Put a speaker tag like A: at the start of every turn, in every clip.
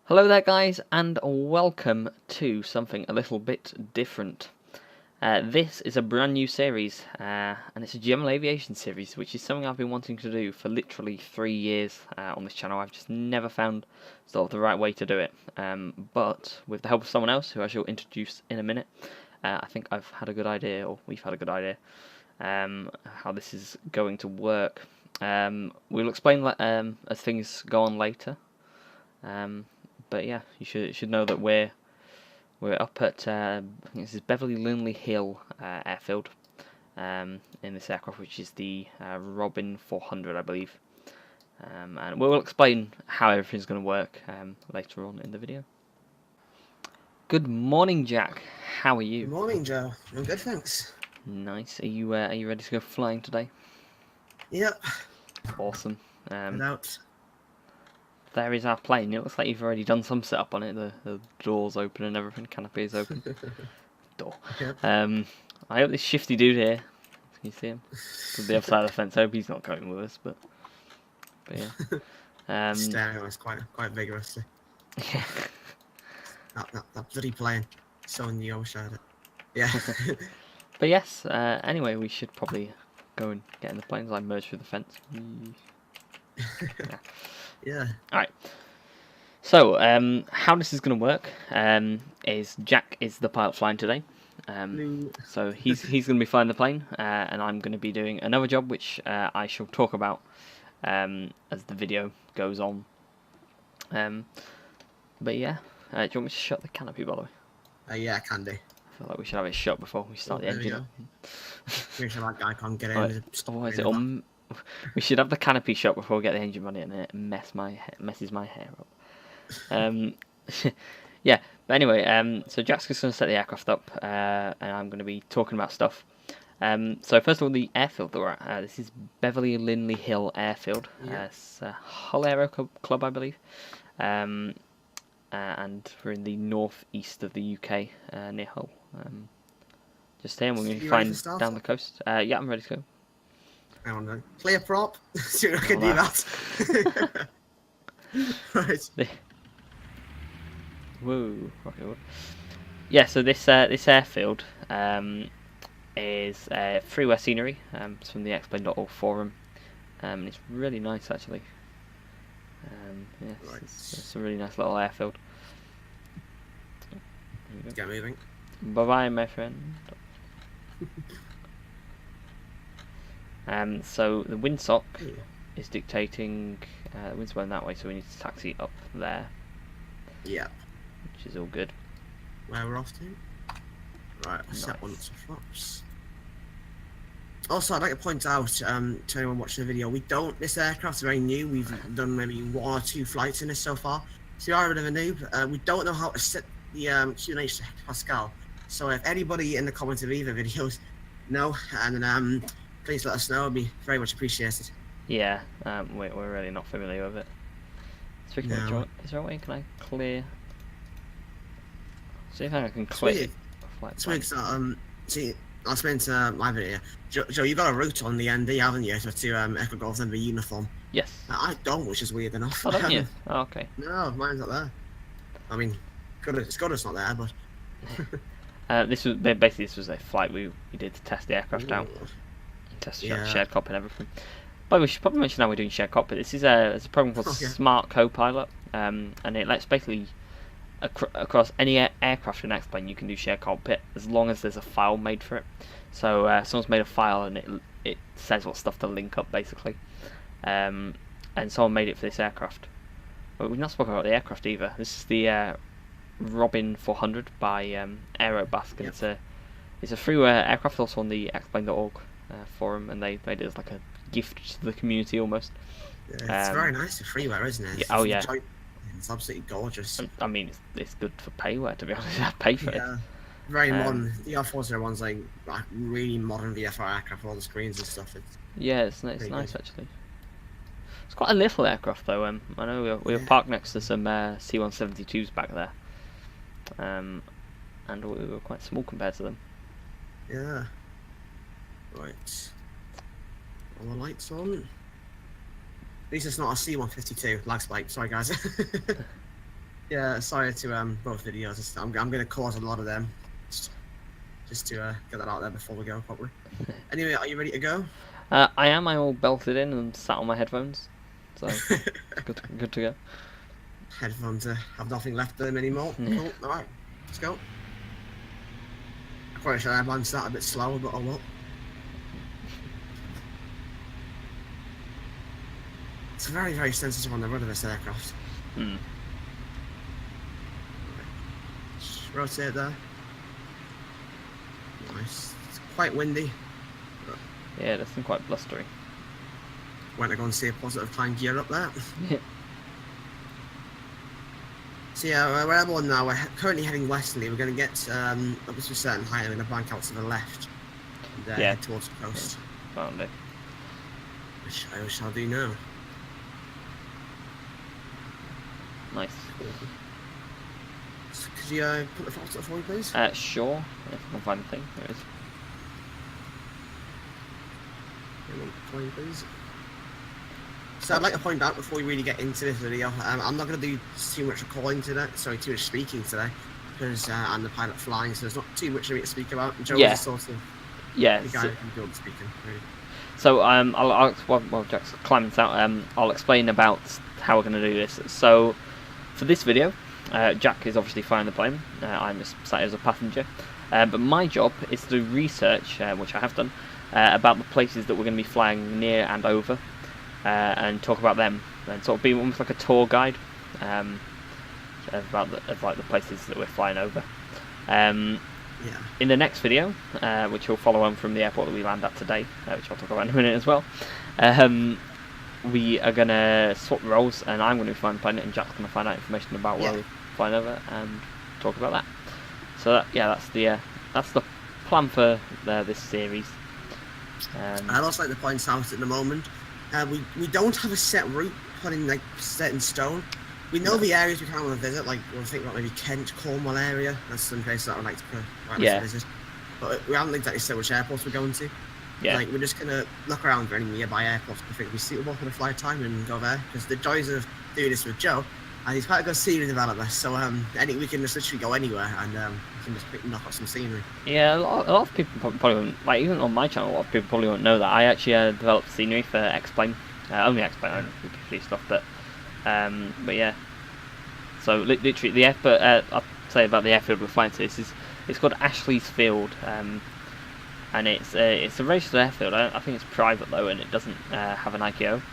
A: Hello there guys, and welcome to something a little bit different. This is a brand new series, and it's a general aviation series, which is something I've been wanting to do for literally 3 years on this channel. I've just never found sort of the right way to do it, but with the help of someone else, who I shall introduce in a minute, I think I've had a good idea, or we've had a good idea, how this is going to work. We'll explain as things go on later. But yeah, you should know that we're up at I think this is Beverly Linley Hill airfield in this aircraft, which is the Robin 400, I believe. And we'll explain how everything's going to work later on in the video. Good morning, Jack. How are you?
B: Good morning, Joe. I'm good, thanks.
A: Nice. Are you ready to go flying today?
B: Yep.
A: Awesome.
B: Without.
A: There is our plane. It looks like you've already done some setup on it. The door's open and everything. Canopy is open. Door.
B: Yep.
A: I hope this shifty dude here. Can you see him? To the other side of the fence. I hope he's not coming with us, but yeah.
B: Staring at us quite vigorously.
A: Yeah.
B: That bloody plane. So new, I wish I had it. Yeah.
A: But yes. Anyway, we should probably go and get in the planes. I merge through the fence. Yeah.
B: Yeah.
A: Alright. So, how this is going to work is Jack is the pilot flying today. So he's going to be flying the plane, and I'm going to be doing another job, which I shall talk about as the video goes on. But yeah, do you want me to shut the canopy, by the way?
B: Yeah, I can do.
A: I feel like we should have it shut before we start the engine up.
B: Make sure that guy can't get in.
A: Right. Otherwise it'll... We should have the canopy shut before we get the engine running, and it messes my hair up. Yeah, but anyway, so Jack's just going to set the aircraft up, and I'm going to be talking about stuff. So first of all, the airfield that we're at. This is Beverly Linley Hill Airfield.
B: Yeah.
A: It's Hull Aero Club, I believe. And we're in the northeast of the UK, near Hull. Just here, and we're going to find down the coast. Yeah, I'm ready to go.
B: I don't know. Clear prop. See if I can do that. Right.
A: Whoa, rocket wood. Yeah, so this airfield is freeware scenery. It's from the explain.org forum. It's really nice, actually. Yes,
B: Right.
A: it's a really nice little airfield.
B: Get moving.
A: Bye bye, my friend. So the windsock is dictating the wind's going that way, so we need to taxi up there.
B: Yeah.
A: Which is all good.
B: Where we're off to? Right, I'll set one up to flaps. Also, I'd like to point out to anyone watching the video, this aircraft's very new. We've done maybe 1 or 2 flights in this so far. So you are a bit of a noob. We don't know how to set the QNH to hectopascal. So if anybody in the comments of either videos know, and then please let us know. It'd be very much appreciated.
A: Yeah, we're really not familiar with it. Speaking of which, is there a way can I clear? See if I can clear.
B: Sweet. See, I spent my video. Joe, you got a route on the ND, haven't you, to Echo Golf Number uniform?
A: Yes.
B: I don't, which is weird enough.
A: Oh, don't you? Oh, okay.
B: No, mine's not there. I mean, it's good it's not there, but.
A: This was a flight we did to test the aircraft out. Test shared cockpit and everything. But we should probably mention how we're doing shared cockpit. This is a program called Smart Copilot, and it lets basically across any aircraft in X-plane you can do shared cockpit as long as there's a file made for it. So someone's made a file and it says what stuff to link up basically, and someone made it for this aircraft. But we've not spoken about the aircraft either. This is the Robin 400 by Aerobasque.
B: Yep.
A: It's a freeware aircraft, also on the explain.org forum, and they made it as like a gift to the community almost.
B: Yeah, it's very nice for freeware, isn't it?
A: Oh yeah.
B: It's absolutely gorgeous.
A: I mean, it's good for payware, to be honest. I pay for it.
B: Very modern. The R401's like really modern VFR aircraft with all the screens and stuff.
A: It's nice actually. It's quite a little aircraft though. I know we were parked next to some C-172s back there, and we were quite small compared to them.
B: Yeah. Right. All the lights on. At least it's not a C-152 lag spike. Sorry, guys. Yeah, sorry to both videos. I'm gonna cause a lot of them, just to get that out there before we go probably. Anyway, are you ready to go?
A: I am. I'm all belted in and sat on my headphones, so good to go.
B: Headphones have nothing left of them anymore.
A: Yeah.
B: Cool. All right, let's go. I probably should have lanced that a bit slower, but oh well. It's very, very sensitive on the rudder, this aircraft.
A: Hmm.
B: Just rotate there. Nice. It's quite windy.
A: Yeah, that's been quite blustery.
B: Went to go and see a positive climb gear up there.
A: Yeah.
B: So yeah, we're airborne now. We're currently heading westerly. We're going to get up to a certain height. We're going to bank out to the left and head towards the coast.
A: Found it.
B: Which I shall do now.
A: Nice.
B: So could you put the photos up for me, please?
A: Sure. If I can find the thing. There it is.
B: Plane, please. So I'd like to point out before we really get into this video, I'm not going to do too much recording today, sorry, too much speaking today, because I'm the pilot flying, so there's not too much of me to speak about. Joe's the sort of the guy who can do all the speaking. Really.
A: So while Jack's climbing this out, I'll explain about how we're going to do this. So for this video, Jack is obviously flying the plane. I'm just sat as a passenger, but my job is to do research, which I have done, about the places that we're going to be flying near and over. And talk about them, and sort of be almost like a tour guide about the places that we're flying over. In the next video, which will follow on from the airport that we land at today, which I'll talk about in a minute as well, we are going to swap roles, and I'm going to be flying the plane, and Jack's going to find out information about where we're flying over and talk about that. So that's the plan for this series.
B: I'd also like to point out at the moment, we don't have a set route put in, like, set in stone. We know the areas we kind of want to visit, like we'll think about maybe Kent, Cornwall area. That's some places that I would like to visit. But we haven't exactly said which airports we're going to.
A: Yeah.
B: Like, we're just gonna look around for any nearby airports we think would be suitable for the flight time and go there. Because the joys of doing this with Joe, and he's quite a good scenery developer, so we can just literally go anywhere and we can just knock out some scenery.
A: Yeah, a lot of people probably won't, like, even on my channel, a lot of people probably won't know that I actually developed scenery for X-Plane, only X-Plane, I don't do stuff, but yeah. So literally the airport, I'll say about the airfield we're flying to. It's called Ashley's Field, and it's a registered airfield. I think it's private though, and it doesn't have an ICO.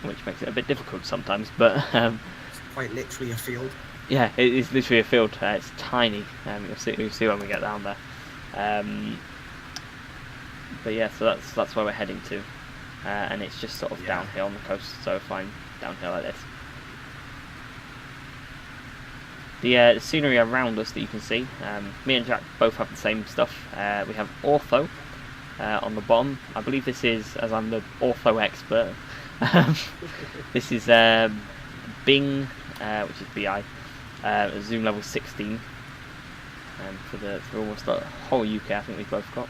A: Which makes it a bit difficult sometimes, but
B: it's quite literally a field.
A: Yeah, it is literally a field. It's tiny. You'll see when we get down there. But yeah, so that's where we're heading to, and it's just sort of downhill on the coast. So fine, downhill like this. The scenery around us that you can see. Me and Jack both have the same stuff. We have ortho on the bottom. I believe this is, as I'm the ortho expert. This is Bing, which is BI, zoom level 16, for almost the whole UK. I think we've both got.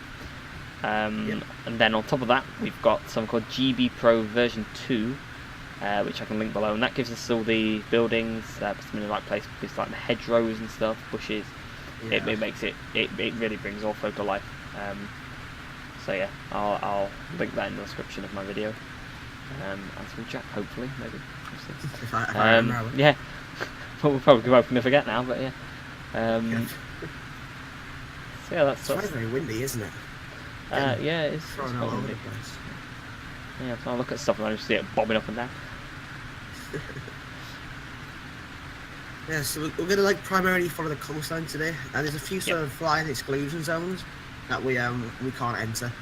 A: And then on top of that, we've got something called GB Pro version 2, which I can link below, and that gives us all the buildings, puts them in the right place, puts like the hedgerows and stuff, bushes. It makes it really brings ortho to life. So yeah, I'll link that in the description of my video. As will Jack, hopefully, maybe.
B: If I remember.
A: Yeah, we'll probably both gonna forget now, but yeah. So yeah, that's
B: it's very windy, isn't it?
A: Yeah, it's
B: all over the place.
A: Yeah, so I look at stuff and I just see it bobbing up and down.
B: Yeah, so we're gonna primarily follow the coastline today, and there's a few sort of flying exclusion zones that we can't enter.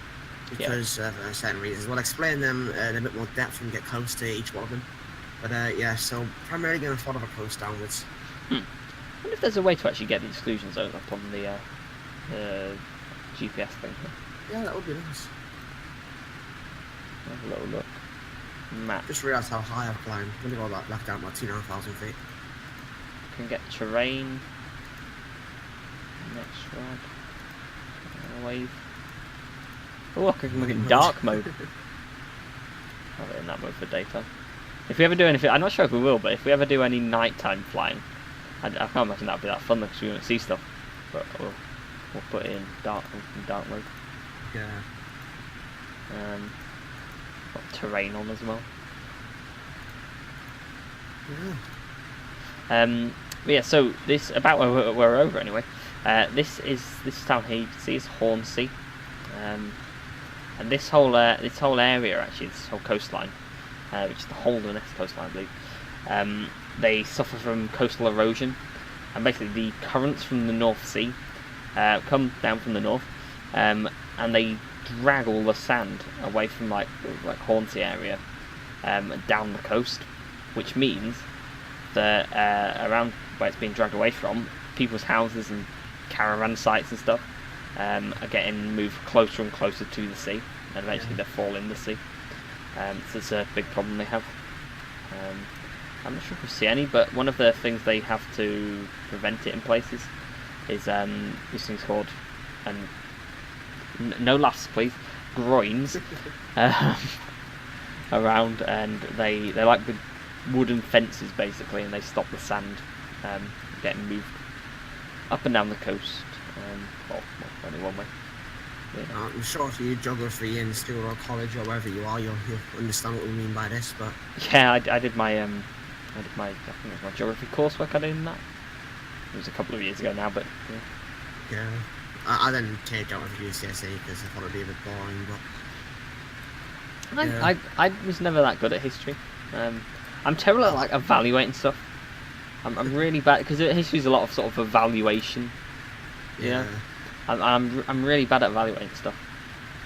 B: Because of certain reasons. We'll explain them in a bit more depth and get close to each one of them. But so primarily going to follow the coast downwards.
A: I wonder if there's a way to actually get the exclusion zones up on the GPS thing.
B: Yeah, that would be nice.
A: Have a little look. Map.
B: Just realised how high I've climbed. I'm going to go back down about 2,500 feet.
A: Can get terrain. Next rod. Wave. Oh, look, I can look in dark mode. Have it in that mode for daytime. If we ever do anything, I'm not sure if we will, but if we ever do any nighttime flying, I can't imagine that'd be that fun because we won't see stuff. But we'll put it in dark mode.
B: Yeah.
A: Got terrain on as well.
B: Yeah.
A: But yeah, so this about where we're over anyway. This town here you can see is Hornsea, and this whole area actually, this whole coastline, which is the Holderness coastline, I believe. They suffer from coastal erosion, and basically the currents from the North Sea come down from the north, and they drag all the sand away from like Hornsea area down the coast, which means that around where it's being dragged away from, people's houses and caravan sites and stuff are getting moved closer and closer to the sea, and eventually they fall in the sea. So it's a big problem they have. I'm not sure if we see any, but one of the things they have to prevent it in places is these things called, and no laughs please, groins around, and they like the wooden fences basically, and they stop the sand getting moved up and down the coast. Well, only one way. Yeah.
B: I'm sure if you geography in school or college or wherever you are, you'll understand what we mean by this. But
A: yeah, I did my I think it was my geography coursework. I did in that. It was a couple of years ago now, but
B: yeah. I didn't take geography GCSE because I thought it'd be a bit boring. But
A: yeah. I was never that good at history. I'm terrible at like evaluating stuff. I'm really bad because history's a lot of sort of evaluation.
B: Yeah.
A: I'm really bad at evaluating stuff.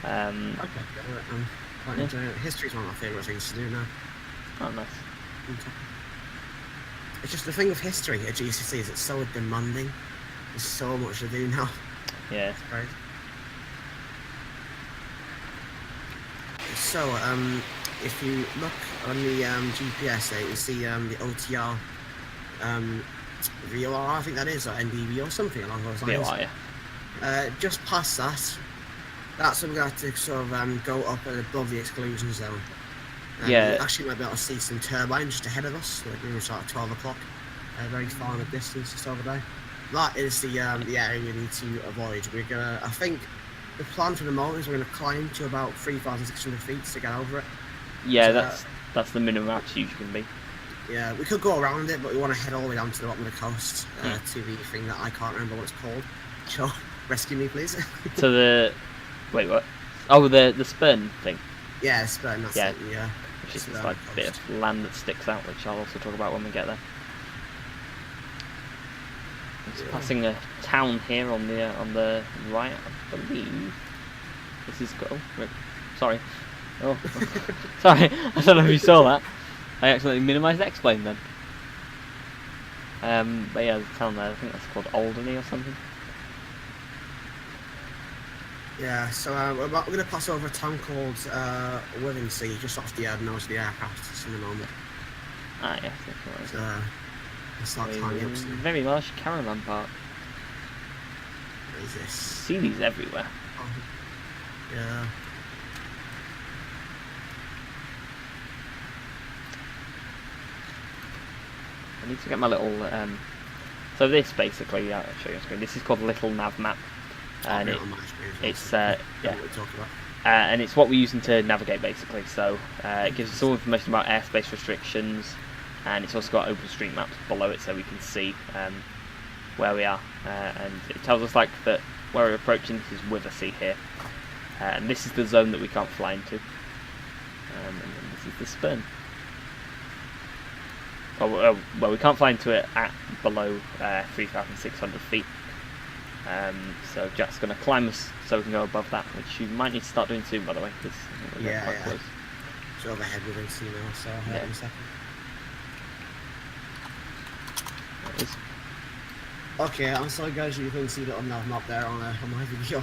B: Okay. I'm quite enjoying it. History's one of my favourite things to do now.
A: Oh, nice.
B: It's just the thing with history at GCSE is it's so demanding. There's so much to do now.
A: Yeah.
B: It's great. So, if you look on the GPS there, you see the OTR VOR, I think that is, or NDV or something along those lines.
A: VOR, yeah.
B: Just past that, that's when we're going to have to sort of go up and above the exclusion zone.
A: Yeah.
B: You actually might be able to see some turbines just ahead of us, like we were sort of 12 o'clock, very far in the distance just over there. That is the area we need to avoid. We're gonna, I think, the plan for the moment is we're gonna climb to about 3,600 feet to get over it.
A: Yeah, so, that's the minimum altitude you can be.
B: Yeah, we could go around it, but we want to head all the way down to the bottom of the coast to the thing that I can't remember what it's called. Joe, rescue me, please.
A: So the wait, what? Oh, the Spurn thing.
B: Yeah, Spurn. That's it. Yeah.
A: Which is just like a bit of land that sticks out, which I'll also talk about when we get there. It's passing a town here on the right, I believe. This is sorry. Oh, sorry. I don't know if you saw that. I accidentally minimised X-Plane then. But yeah, there's a town there. I think that's called Holderness or something.
B: Yeah. So we're going to pass over a town called Withensea, just off the nose of the aircraft just in the moment.
A: Ah, yes, that's right.
B: It's not tiny up.
A: Very large caravan park.
B: What is this?
A: See these everywhere.
B: Oh, yeah.
A: I need to get my little. So this basically, I'll show you on screen. This is called Little Nav Map, and it's yeah. And it's what we're using to navigate basically. So it gives us all information about airspace restrictions, and it's also got OpenStreetMaps below it, so we can see where we are. And it tells us like that where we're approaching. This is Withensea here, and this is the zone that we can't fly into. And then this is the Spurn. Well, we can't fly into it at below 3,600 feet. So Jack's going to climb us so we can go above that, which you might need to start doing soon, by the way, because we're quite close.
B: So overhead we're going to see now, so I'll head in a second.
A: There it is.
B: Okay, I'm sorry guys, you couldn't see that on that map there on my video.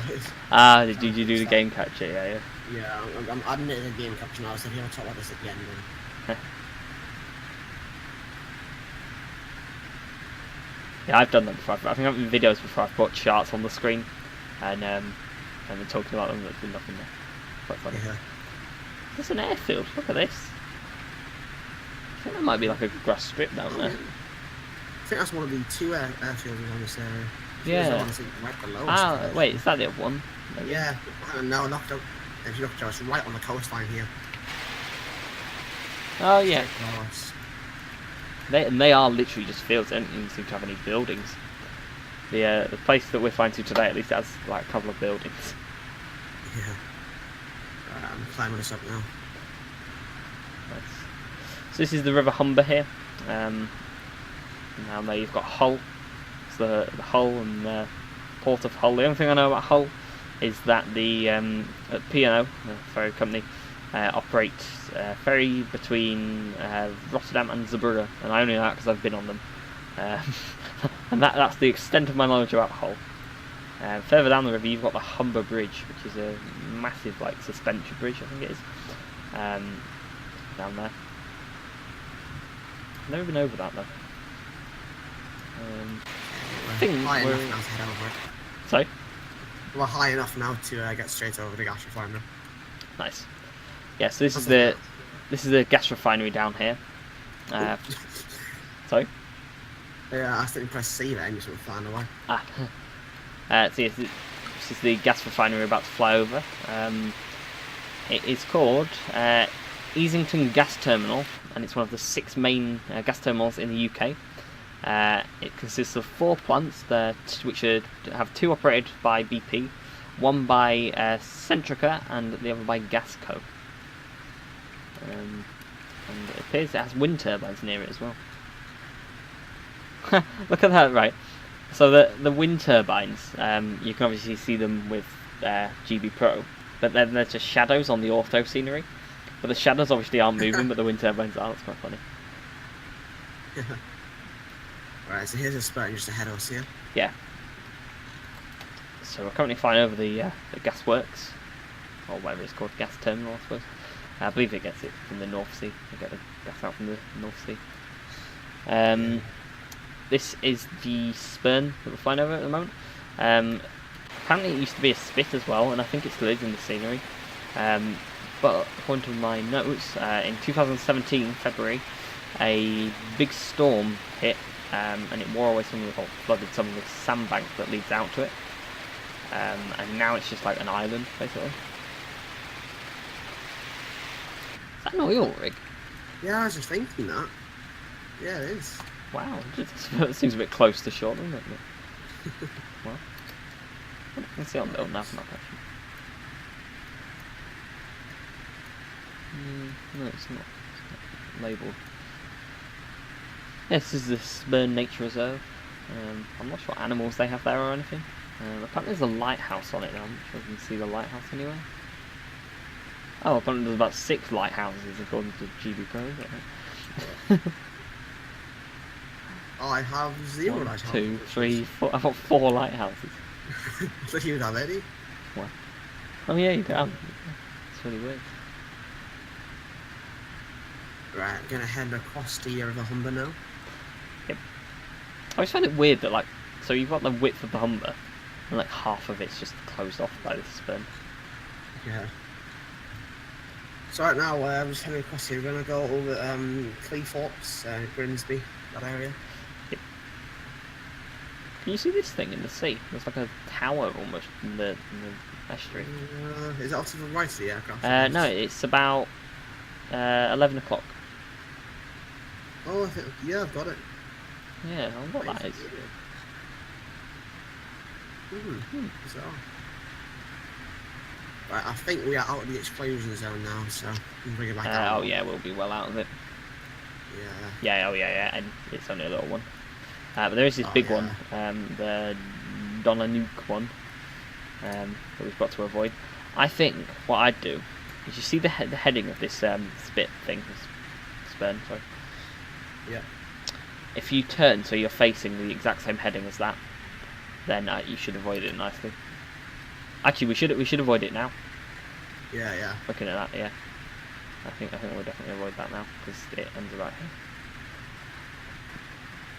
A: Ah, did you do the game capture? Yeah.
B: Yeah, I'm adding it to the game capture now, so if you want to talk about this at the end then.
A: Yeah, I've done that before. I think I've done videos before. I've put charts on the screen, and been talking about them. There's been nothing there. Quite funny.
B: Yeah.
A: There's an airfield. Look at this. There might be like a grass strip down there.
B: I think that's one of the two airfields on this area.
A: Yeah.
B: Honestly, right below
A: Ah,
B: us.
A: wait, is that the other one? Maybe?
B: Yeah. No, look, if you look, Joe, it's right on the coastline here.
A: Oh yeah.
B: Nice.
A: They are literally just fields. They don't even seem to have any buildings. The place that we're flying to today at least has like a couple of buildings.
B: Yeah. Alright, I'm climbing this up now.
A: Nice. So this is the River Humber here. Now there you've got Hull. It's the Hull and the port of Hull. The only thing I know about Hull is that the P&O, the ferry company, operates a ferry between Rotterdam and Zeebrugge, and I only know that because I've been on them. And that's the extent of my knowledge about Hull. Further down the river you've got the Humber Bridge, which is a massive like suspension bridge, I think it is. Down there. I've never been over that though. I think
B: high
A: we're...
B: enough now to head over it.
A: Sorry?
B: We're high enough now to get straight over the gas refinery.
A: Nice. Yeah, so this is the gas refinery down here. Sorry?
B: Yeah, I accidentally pressed C there and just went flying away.
A: So yes, this is the gas refinery we're about to fly over. It is called Easington Gas Terminal, and it's one of the 6 main gas terminals in the UK. It consists of 4 plants, which have 2 operated by BP, 1 by Centrica, and the other by Gasco. And it appears it has wind turbines near it as well. Look at that, right? So the wind turbines, you can obviously see them with GB Pro, but then there's just shadows on the ortho scenery. But the shadows obviously aren't moving, but the wind turbines are. That's quite funny.
B: Alright, so here's a spot just ahead of us here.
A: Yeah. So we're currently flying over the gas works, or whatever it's called, gas terminal, I suppose. I believe it gets it from the North Sea. They get the gas out from the North Sea. This is the Spurn that we're flying over at the moment. Apparently it used to be a spit as well, and I think it still is in the scenery. But according to my notes, in 2017, February, a big storm hit, and it wore away flooded some of the sandbank that leads out to it. And now it's just like an island, basically. Is that an oil rig?
B: Yeah, I was just thinking that. Yeah, it is.
A: Wow, it seems a bit close to shore, doesn't it? Well, I can see on the little nav map actually. No, it's not labelled. This is the Spurn Nature Reserve. I'm not sure what animals they have there or anything. Apparently there's a lighthouse on it now. I'm not sure if you can see the lighthouse anywhere. Oh, apparently there's about 6 lighthouses according to GB Pro. Is that right?
B: I have 0 lighthouses.
A: 1, 2, 3, 4. I've got 4 lighthouses.
B: I thought you would have any.
A: What? Oh yeah, you can. It's really weird.
B: Right, I'm gonna head across the River Humber now.
A: Yep. I always find it weird that so you've got the width of the Humber, and like half of it's just closed off by this Spurn.
B: Yeah. So right now, I'm just heading across here. We're gonna go over Cleethorpes, Grimsby, that area.
A: Yep. Can you see this thing in the sea? There's like a tower almost in the estuary.
B: Is it off to the right of the aircraft?
A: No, it's about 11 o'clock.
B: Oh, yeah, I've got it.
A: Yeah, I wonder what that is.
B: Bizarre. Right, I think we are out of the explosion zone now, so we can bring it back out.
A: Oh yeah, we'll be well out of it.
B: Yeah.
A: Yeah, oh yeah, and it's only a little one. But there is this big one, the Donanuke one, that we've got to avoid. I think what I'd do is you see the heading of this spit thing, this Spurn, sorry.
B: Yeah.
A: If you turn so you're facing the exact same heading as that, then you should avoid it nicely. Actually, we should avoid it now.
B: Yeah.
A: Looking at that, yeah. I think we'll definitely avoid that now because it ends right here.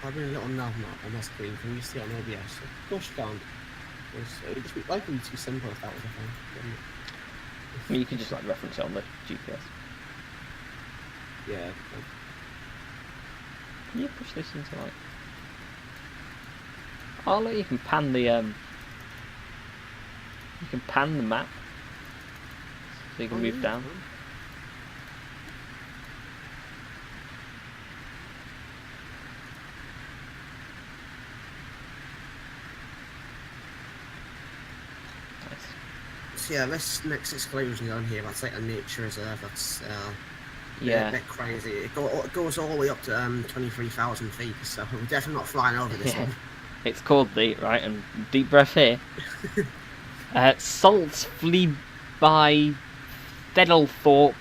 B: I've been a little nav map on my screen. Can you see it on OBS? Of course you can't. It would just be likely too simple if that was a thing.
A: I mean, you can just like reference it on the GPS.
B: Yeah.
A: you push this into like... Oh look, you can pan the You can pan the map, so you can move down.
B: So yeah, this next exclusion on here, that's like a nature reserve. That's
A: Yeah,
B: a bit crazy. It goes all the way up to 23,000 feet. So we're definitely not flying over this one.
A: it's called the right and deep breath here. Salts flee by Fiddlethorpe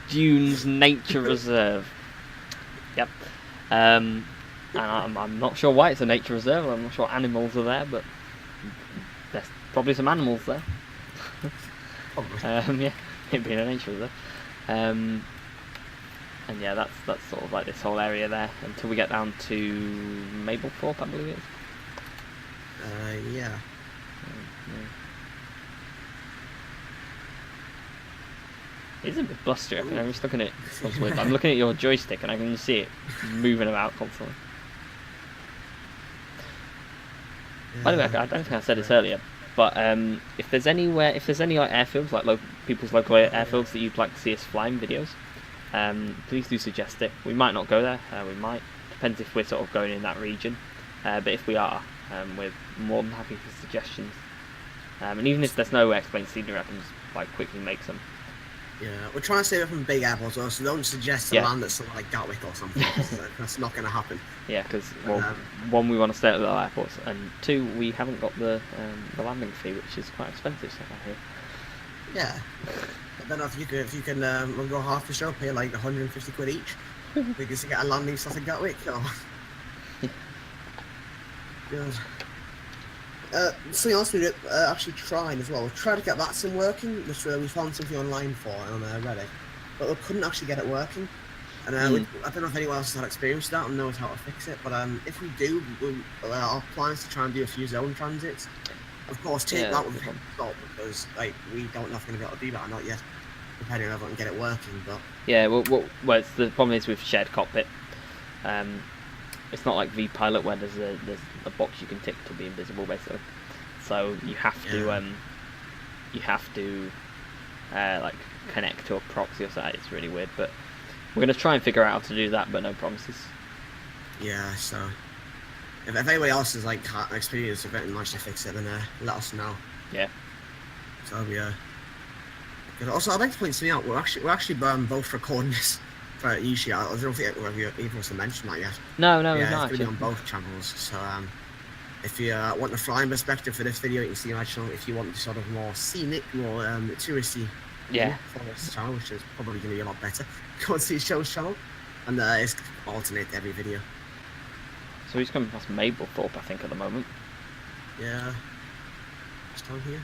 A: Dunes Nature Reserve. Yep. And I'm not sure why it's a nature reserve. I'm not sure what animals are there, but there's probably some animals there. Yeah, it being a nature reserve. And yeah, that's sort of like this whole area there until we get down to Mablethorpe, I believe it is.
B: Yeah.
A: It's a bit blustery. I'm just looking at it. I'm looking at your joystick and I can see it moving about constantly. By the way, I don't think I said this earlier, but if there's any like airfields, like people's local airfields that you'd like to see us flying videos, please do suggest it. We might not go there. We might. Depends if we're sort of going in that region. But if we are, we're more than happy for suggestions. And even if there's no explained scenery, I can just like quickly make some.
B: Yeah, we're trying to save it from big airports, so don't suggest a land that's something like Gatwick or something. That's not going to happen.
A: Yeah, because one, we want to stay at little airports, and two, we haven't got the landing fee, which is quite expensive. So I hear.
B: Yeah, I don't know if you can we'll go half the show, pay like 150 quid each, because you get a landing slot at Gatwick. Or... Good. Something else we actually tried as well. We tried to get that sim working, which we found something online for on Reddit, but we couldn't actually get it working. And I don't know if anyone else has had experience with that and knows how to fix it. But if we do, our plan is to try and do a few zone transits. Of course, take that with thought, because like we don't know if we're going to be able to do that or not yet, depending on if we can get it working. But
A: yeah, well, it's the problem is with shared cockpit. It's not like VPilot where there's a box you can tick to be invisible, basically. So you have to like connect to a proxy or something. It's really weird, but we're gonna try and figure out how to do that, but no promises.
B: Yeah. So if anybody else has like experience of it and managed to fix it, then let us know.
A: Yeah.
B: So yeah. Also, I'd like to point something out. We're actually both recording this. But usually, I don't think either of us have mentioned that yet.
A: No,
B: yeah,
A: it's
B: it's
A: not.
B: going to be on both channels. So, if you want the flying perspective for this video, you can see my channel. If you want the sort of more scenic, more touristy, for this channel, which is probably going to be a lot better, go and see Show's channel, and it's alternate every video.
A: So he's coming past Mablethorpe, I think, at the moment.
B: Yeah, just down here.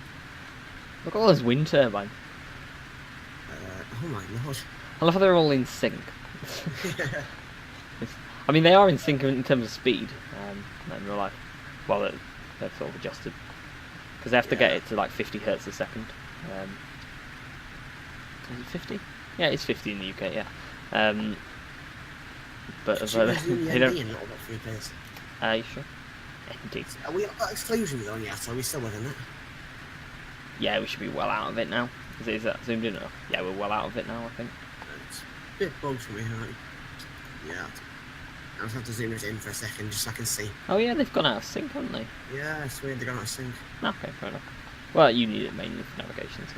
A: Look at all those wind turbines.
B: Oh my lord.
A: I love how they're all in sync. I mean, they are in sync in terms of speed, in real life. Well, they're sort of adjusted. Because they have to get it to like 50 hertz a second. Is it 50? Yeah, it's 50 in the UK, yeah. But as well, they don't... you sure? Indeed.
B: Are we at that exclusion zone yet? Are we still within it?
A: Yeah, we should be well out of it now. Is that zoomed in enough? Yeah, we're well out of it now, I think.
B: It's a bit bugged for me, right? Yeah. I'll just have to zoom it in for a second just so I can see.
A: Oh yeah, they've gone out of sync, haven't they?
B: Yeah, it's weird they've gone out of sync.
A: Okay, fair enough. Well, you need it mainly for navigation, so.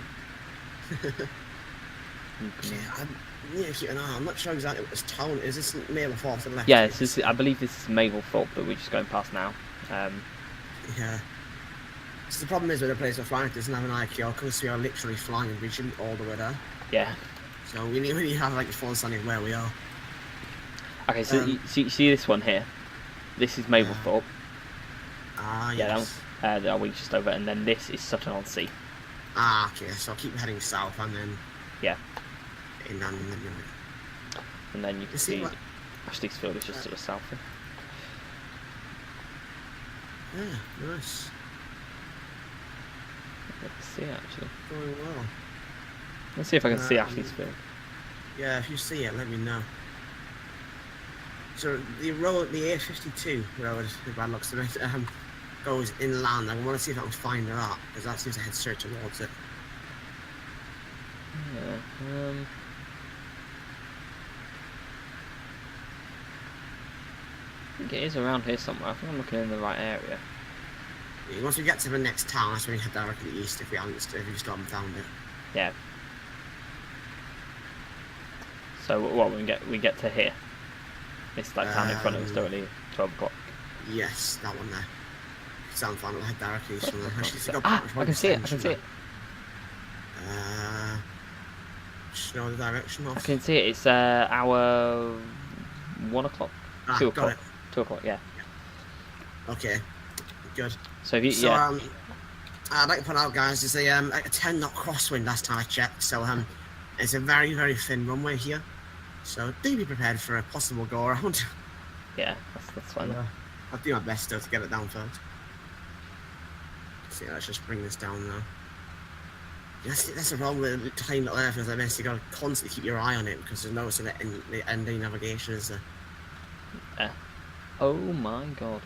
B: Yeah, I need to keep an eye. I'm not sure exactly what this town is. This Mablethorpe to the left?
A: Yeah, I believe this is Mablethorpe that we're just going past now.
B: Yeah. So the problem is with the place we're flying, it doesn't have an IQ because we are literally flying and reaching all the way there.
A: Yeah.
B: So we need to have like a full understanding of where we are.
A: Okay, so you see this one here? This is Mablethorpe.
B: Yeah,
A: yes. That we just over, and then this is Sutton-on-Sea.
B: Okay, so I'll keep heading south and then...
A: Yeah.
B: Inland
A: and then you can see Ashley's Field is just to the south here.
B: Yeah, nice.
A: Let's see, actually.
B: Going well.
A: Let's see if I can see Ashley's Field.
B: Yeah, if you see it, let me know. So the road, the A52 road, by the looks of it, goes inland. I want to see if I can find that, because that seems to head straight towards it.
A: Yeah. I think it is around here somewhere. I think I'm looking in the right area.
B: Yeah, once we get to the next town, that's when we head directly east if we just haven't found it.
A: Yeah. So what we get to here? It's that town in front of us, don't we? 12 o'clock.
B: Yes, that one there. So I'm fine. We'll head directly east from there.
A: I can see it. I can see it.
B: Just know the direction off.
A: I can see it. It's our 1 o'clock, 2 o'clock.
B: Got it.
A: 2 o'clock. Yeah.
B: Okay. Good.
A: So if you,
B: I'd like to point out, guys, there's a 10 knot crosswind last time I checked. So it's a very, very thin runway here. So do be prepared for a possible go around.
A: Yeah, that's fine.
B: I'll do my best though to get it down first. See, let's just bring this down now. That's the problem with tiny little airfields like this. You gotta constantly keep your eye on it because there's no sort of ending navigation, is there?
A: Yeah. Oh my god!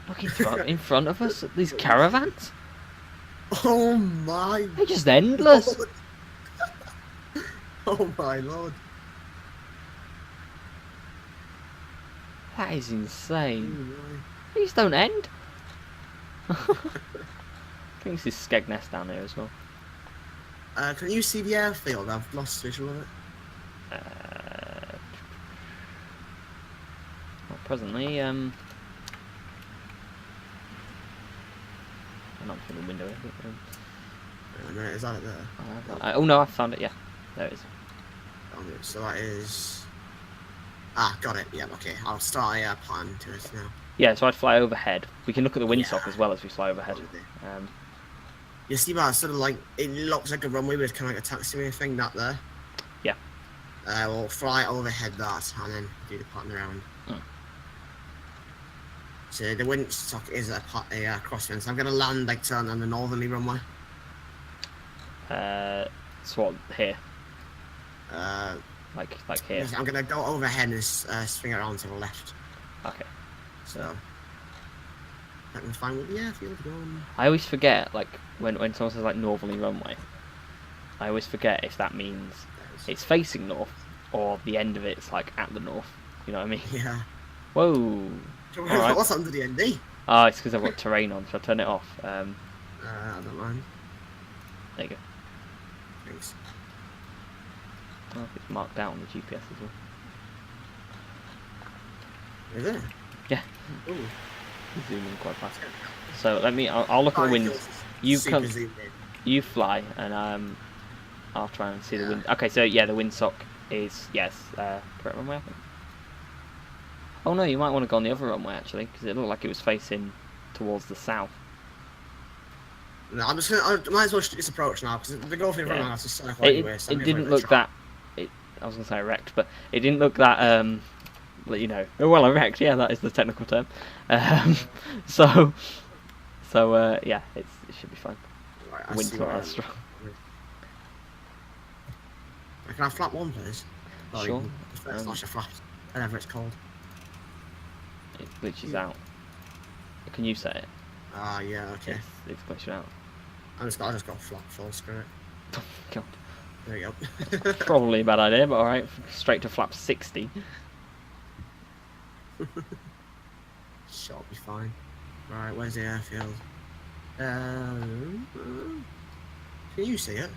A: Look in front of us, these caravans.
B: Oh my!
A: They're just endless.
B: Oh my lord!
A: That is insane. These don't end. I think it's this Skegness down here as well.
B: Can you see the airfield? I've lost visual of it.
A: Well, presently, I'm not through the window.
B: Is that it there?
A: Oh no, I found it. Yeah, there it is.
B: So that is. Got it. Yeah, okay. I'll start planning to it now.
A: Yeah, so I'd fly overhead. We can look at the windsock as well as we fly overhead.
B: You see that sort of like, it looks like a runway, but it's kind of like a taxiway thing, that there?
A: Yeah.
B: We'll fly overhead that, and then do the pattern around. So the windsock is a crosswind, so I'm going to land like turn on the northerly runway.
A: So what, here? Like here?
B: Yes, I'm going to go overhead and swing around to the left.
A: Okay.
B: So I can find where the airfield going.
A: I always forget, like, when someone says, like, northerly runway, I always forget if that means it's facing north, or the end of it's, like, at the north. You know what I mean?
B: Yeah.
A: Whoa. Right.
B: What's under the ND?
A: Oh, it's because I've got terrain on, so I'll turn it off.
B: I don't mind.
A: There you go.
B: Thanks.
A: Oh, it's marked out on the GPS as well.
B: Is it?
A: Yeah.
B: Ooh.
A: Zoom in quite fast. So I'll look at the wind. You come. You fly, and I'll try and see the wind. Okay, so yeah, the windsock is correct runway, I think. Oh no, you might want to go on the other runway actually, because it looked like it was facing towards the south.
B: No, I might as well just approach now because the Gulf in front of us is cycle anyway. So
A: it didn't look that. I was gonna say erect, but it didn't look that. You know, well, erect. Yeah, that is the technical term. So yeah, it should be fine.
B: Right,
A: Wind's not as strong.
B: Can I flap one, please?
A: Sure.
B: It's not a flap, whatever it's called.
A: It glitches out. Can you set it?
B: Yeah, okay.
A: It's glitching out.
B: I just got flap full, screw it.
A: Oh, God.
B: There you
A: go. Probably a bad idea, but alright. Straight to flap 60.
B: Shall be fine. Right, where's the airfield? Can you see it?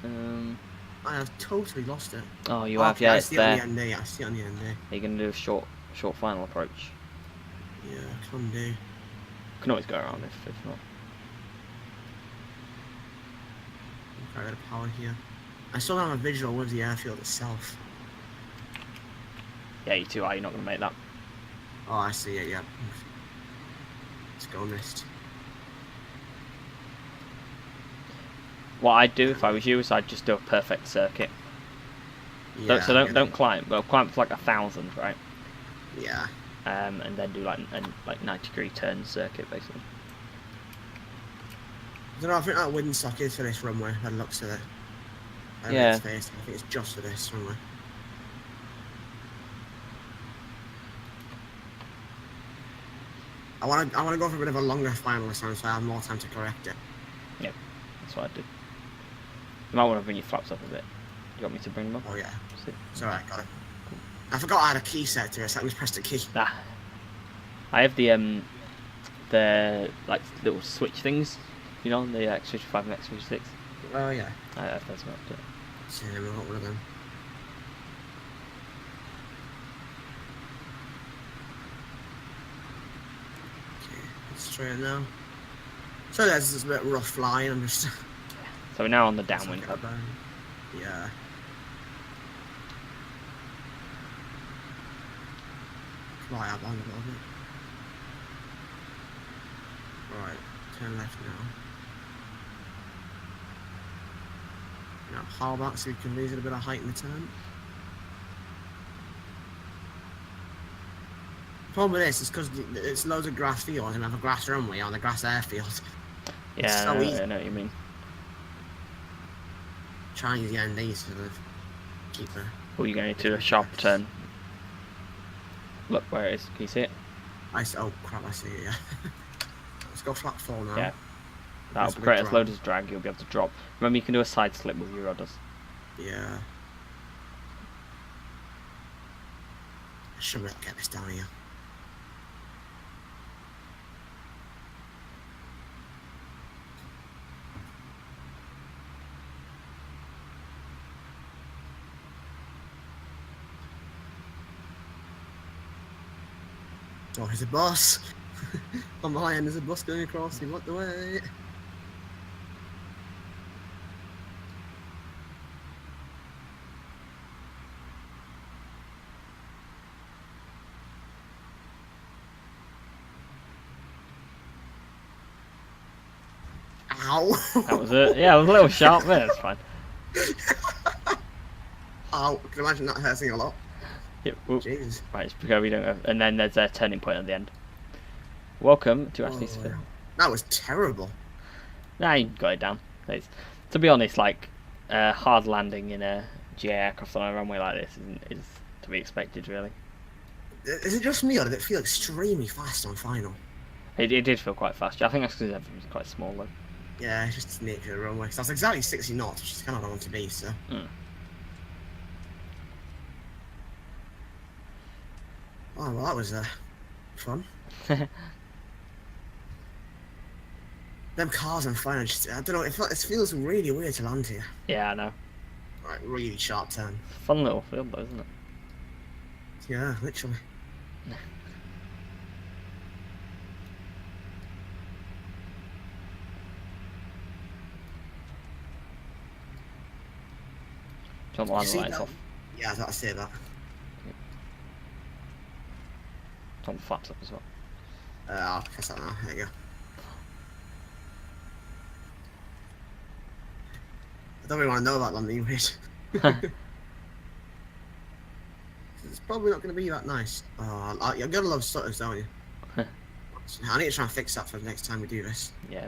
B: I have totally lost it.
A: Oh, you have, yeah, it's there.
B: I see it on the ND.
A: Are you going to do a short final approach?
B: Yeah, I can do.
A: Can always go around if not.
B: I got a power here. I still don't have a visual with the airfield itself.
A: Yeah, you too are. You're not going to make that.
B: Oh, I see it, yeah. Let's go missed.
A: What I'd do if I was you is I'd just do a perfect circuit.
B: Yeah,
A: so don't climb, but climb for like 1,000, right?
B: Yeah.
A: And then do like 90-degree turn circuit basically.
B: I don't know, I think that windsock is for this runway, by the looks of it.
A: Yeah.
B: I think it's just for this runway. I want to go for a bit of a longer final this time, so I have more time to correct it.
A: Yeah, that's what I do. You might want to bring your flaps up a bit. Do you want me to bring them up?
B: Oh yeah.
A: See?
B: It's alright, got it. I forgot I had a key set to it, so let me press the key.
A: Ah, I have the like little switch things, you know, the Xtra 5 and Xtra 6.
B: Oh yeah.
A: I have those up to it.
B: So we got one of them. Okay, let's try it now. So there's this bit rough flying. I'm just.
A: So we're now on the downwind.
B: Yeah. Fly up on a little bit. Right, turn left now. Now, how about so we can lose a bit of height in the turn? The problem with this is because it's loads of grass fields and I have a grass runway on the grass airfield.
A: Yeah,
B: so easy.
A: I know what you mean.
B: Trying to use the ND to sort of keep the.
A: Oh, you're going to a sharp turn. Look where it is. Can you see it?
B: Oh crap! I see it. Yeah. Let's go flat fall now.
A: Yeah. That'll create as load as drag. You'll be able to drop. Remember, you can do a side slip with your rudders.
B: Yeah. I should get this down here. Oh, there's a bus. On my end, there's a bus going across. He walked away. Ow!
A: That was it. Yeah, it was a little sharp there. It's fine.
B: Ow! I can imagine that hurting a lot.
A: Yep.
B: Jeez.
A: Right, it's because we don't have, and then there's a turning point at the end. Welcome to Ashley's film.
B: That was terrible.
A: Nah, you got it down. To be honest, like hard landing in a GA aircraft on a runway like this is to be expected, really.
B: Is it just me, or did it feel extremely fast on final?
A: It did feel quite fast. I think that's because everything was quite small, though.
B: Yeah, it's just the nature of the runway. So that's exactly 60 knots, which is kind of what I want to be. So. Oh well, that was fun. Them cars on final, just, I don't know, it feels really weird to land here.
A: Yeah, I know.
B: Right, really sharp turn.
A: Fun little field, though, isn't it?
B: Yeah, literally.
A: Don't line the lights off.
B: Yeah, I thought I'd say that.
A: Turn the flaps up as well.
B: I'll press that now. There you go. I don't really want to know about landing weird. It's probably not going to be that nice. Oh, you're going to love stutters, don't you? I need to try and fix that for the next time we do this.
A: Yeah.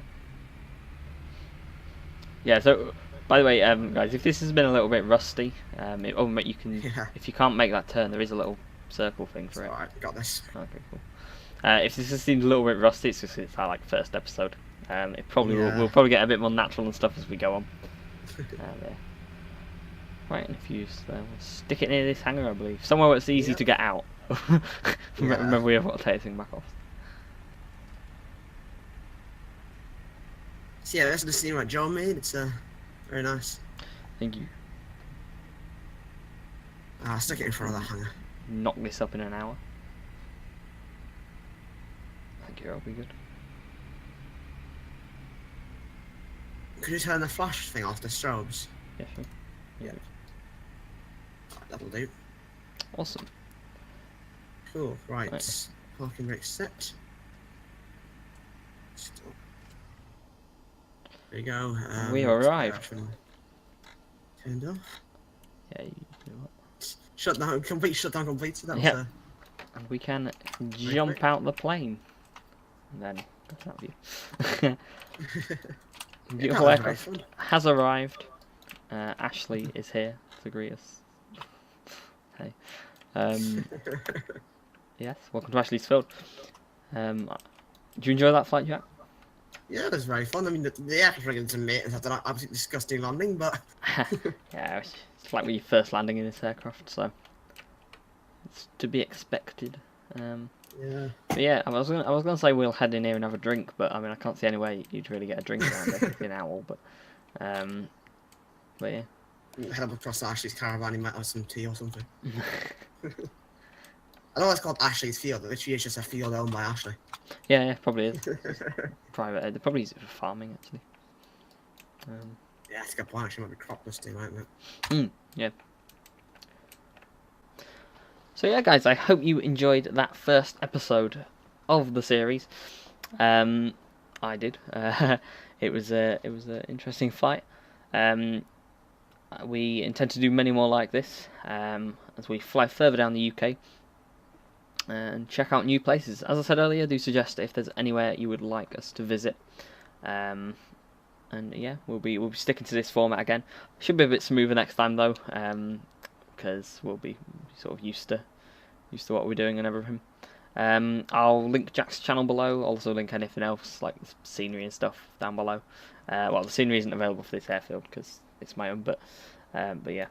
A: Yeah, so, by the way, guys, if this has been a little bit rusty, you can, if you can't make that turn, there is a little circle thing for it.
B: Alright, got this.
A: Okay, cool. If this has seemed a little bit rusty, it's just it's our like first episode. It probably we'll probably get a bit more natural and stuff as we go on. There. Right, and if you stick it near this hangar, I believe, somewhere where it's easy to get out. Remember, we have got to take this thing back off.
B: So yeah, that's the scene what Joe made. It's very nice.
A: Thank you.
B: I'll stick it in front of that hangar.
A: Knock this up in an hour. Thank you, that'll be good.
B: Could you turn the flash thing off, the strobes?
A: Yeah, sure.
B: Yeah. Right, that'll do.
A: Awesome.
B: Cool, right. Parking brake set. Stop. There you go.
A: We arrived.
B: Turned off.
A: Yeah, you do what?
B: Shutdown complete. So that was
A: and we can jump out the plane. And then that's that view. Beautiful aircraft has arrived. Ashley is here to greet us. Hey. Yes, welcome to Ashley's Field. you enjoy that flight, Jack?
B: Yeah, it was very fun. I mean, the aircraft ran into mates after that absolutely disgusting landing, but
A: Yeah, it's like when you're first landing in this aircraft, so it's to be expected.
B: yeah.
A: But yeah, I was gonna say we'll head in here and have a drink, but I mean I can't see any way you'd really get a drink around here if you're an owl. But yeah.
B: Head up across to Ashley's caravan, he might have some tea or something. I know it's called Ashley's Field, but literally it's just a field owned by Ashley.
A: Yeah, probably is. Private. They probably use it for farming actually.
B: Yeah, that's a good point. Actually, might be crop dusting, mightn't it?
A: Yeah. So yeah, guys, I hope you enjoyed that first episode of the series. I did. It was an interesting fight. We intend to do many more like this as we fly further down the UK and check out new places. As I said earlier, do suggest if there's anywhere you would like us to visit. And yeah, we'll be sticking to this format again. Should be a bit smoother next time though, because we'll be sort of used to what we're doing and everything. I'll link Jack's channel below. I'll also link anything else like scenery and stuff down below. Well, the scenery isn't available for this airfield because it's my own, but yeah.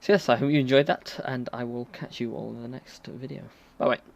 A: So yes, I hope you enjoyed that, and I will catch you all in the next video. Bye bye.